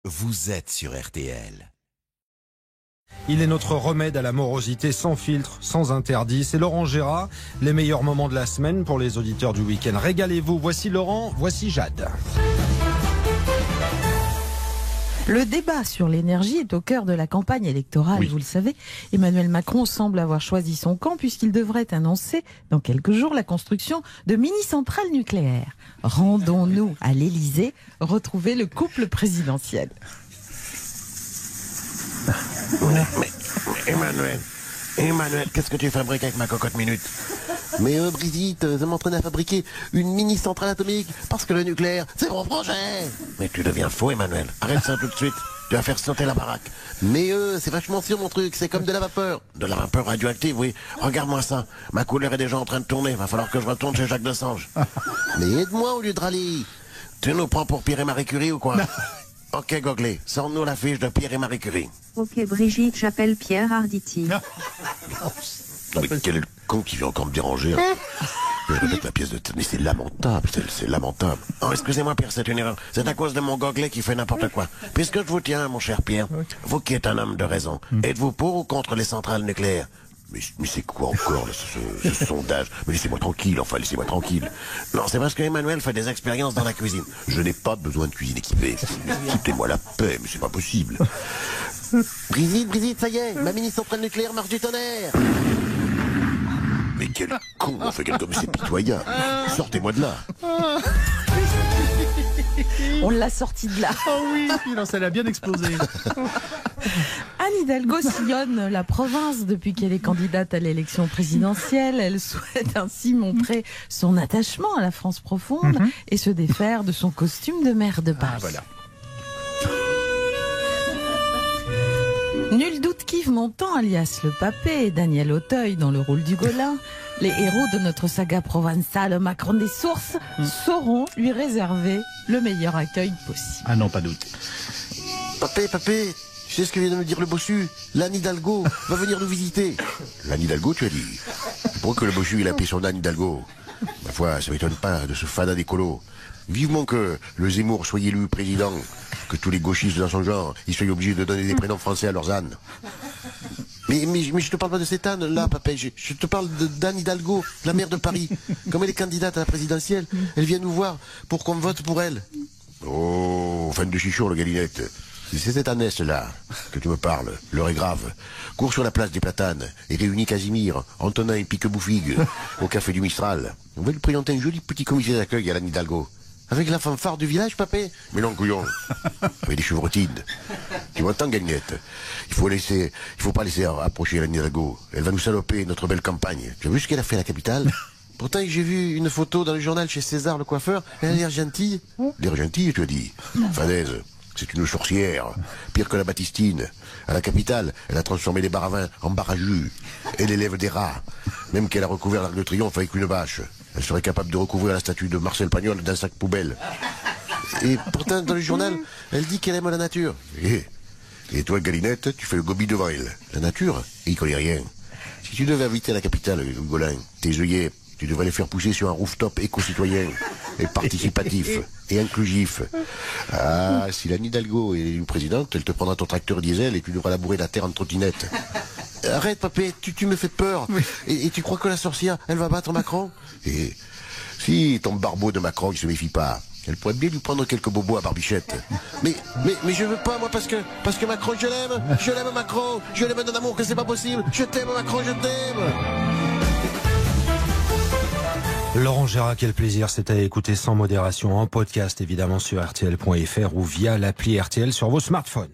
Vous êtes sur RTL. Il est notre remède à la morosité, sans filtre, sans interdit. C'est Laurent Gérard, les meilleurs moments de la semaine pour les auditeurs du week-end. Régalez-vous. Voici Laurent, voici Jade. Le débat sur l'énergie est au cœur de la campagne électorale, Oui. vous le savez. Emmanuel Macron semble avoir choisi son camp puisqu'il devrait annoncer dans quelques jours la construction de mini-centrales nucléaires. Rendons-nous à l'Élysée retrouver le couple présidentiel. Mais Emmanuel, qu'est-ce que tu fabriques avec ma cocotte minute? Mais Brigitte, je m'entraîne à fabriquer une mini-centrale atomique parce que le nucléaire, c'est mon projet. Mais tu deviens faux, Emmanuel. Arrête ça tout de suite. Tu vas faire sauter la baraque. Mais c'est vachement sûr mon truc, c'est comme de la vapeur. De la vapeur radioactive, oui. Regarde-moi ça. Ma couleur est déjà en train de tourner. Va falloir que je retourne chez Jacques Desange. Mais aide-moi au lieu de râler. Tu nous prends pour Pierre et Marie Curie ou quoi? Ok, Goglé, sors-nous la fiche de Pierre et Marie Curie. Ok Brigitte, j'appelle Pierre Arditi. Non, mais quel est le con qui vient encore me déranger, hein? Je répète la pièce de théâtre, mais c'est lamentable, c'est lamentable. Oh, excusez-moi Pierre, c'est une erreur. C'est à cause de mon gogelet qui fait n'importe quoi. Puisque je vous tiens, mon cher Pierre, vous qui êtes un homme de raison, êtes-vous pour ou contre les centrales nucléaires? Mais c'est quoi encore là, ce sondage? Mais laissez-moi tranquille, enfin laissez-moi tranquille. Non, c'est parce qu'Emmanuel fait des expériences dans la cuisine. Je n'ai pas besoin de cuisine équipée. Foutez-moi la paix, mais c'est pas possible. Brigitte, ça y est, ma mini-centrale nucléaire marche du tonnerre. Mais quel con, on fait quelque chose, c'est pitoyable. Sortez-moi de là. On l'a sorti de là. Oh oui, non, ça l'a bien explosé. Anne Hidalgo sillonne la province depuis qu'elle est candidate à l'élection présidentielle. Elle souhaite ainsi montrer son attachement à la France profonde et se défaire de son costume de maire de Paris. Ah, voilà. Nul doute qu'Yves Montand, alias le Papé, et Daniel Auteuil dans le rôle du Golin, les héros de notre saga provençale Macron des sources, sauront lui réserver le meilleur accueil possible. Ah non, pas doute. Papé, tu sais ce que vient de me dire le bossu? L'Anne Hidalgo va venir nous visiter. L'Anne Hidalgo, tu as dit? Pourquoi que le bossu il a appelé son Anne Hidalgo? Ma foi, ça m'étonne pas de ce fada d'écolo. Vivement que le Zemmour soit élu président, que tous les gauchistes dans son genre, ils soient obligés de donner des prénoms français à leurs ânes. Mais je te parle pas de cette Anne là, papa, je te parle d'Anne Hidalgo, la maire de Paris. Comme elle est candidate à la présidentielle, elle vient nous voir pour qu'on vote pour elle. Oh, fan de chichon, le galinette. C'est cette Annès-là que tu me parles. L'heure est grave. Cours sur la place des Platanes et réunis Casimir, Antonin et Pique-Bouffigue au café du Mistral. On va lui présenter un joli petit comité d'accueil à l'Anne Hidalgo. Avec la fanfare du village, papé? Mais non, couillon. Avec des chevrotines. Tu m'entends, gagnette? Il faut pas laisser approcher l'Anne Hidalgo. Elle va nous saloper notre belle campagne. Tu as vu ce qu'elle a fait à la capitale? Pourtant, j'ai vu une photo dans le journal chez César le coiffeur. Elle a l'air gentille. L'air gentille, tu as dit? Fadaise. C'est une sorcière, pire que la Baptistine. À la capitale, elle a transformé les bars à vin en bar à jus. Elle élève des rats. Même qu'elle a recouvert l'Arc de Triomphe avec une bâche. Elle serait capable de recouvrir la statue de Marcel Pagnol d'un sac poubelle. Et pourtant, dans le journal, elle dit qu'elle aime la nature. Et toi, Galinette, tu fais le gobi devant elle. La nature, il connaît rien. Si tu devais inviter à la capitale, Golin, tes œillets, tu devrais les faire pousser sur un rooftop éco-citoyen et participatif et inclusif. Ah, si l'Anne Hidalgo est élue présidente, elle te prendra ton tracteur diesel et tu devras labourer la terre en trottinette. Arrête, papé, tu me fais peur. Oui. Et tu crois que la sorcière, elle va battre Macron? Et si ton barbeau de Macron, il se méfie pas, elle pourrait bien lui prendre quelques bobos à Barbichette. Mais je veux pas, moi, parce que Macron, je l'aime Macron, je l'aime d'un amour que c'est pas possible, je t'aime Macron, je t'aime. Laurent Gérard, quel plaisir, c'est à écouter sans modération en podcast, évidemment sur RTL.fr ou via l'appli RTL sur vos smartphones.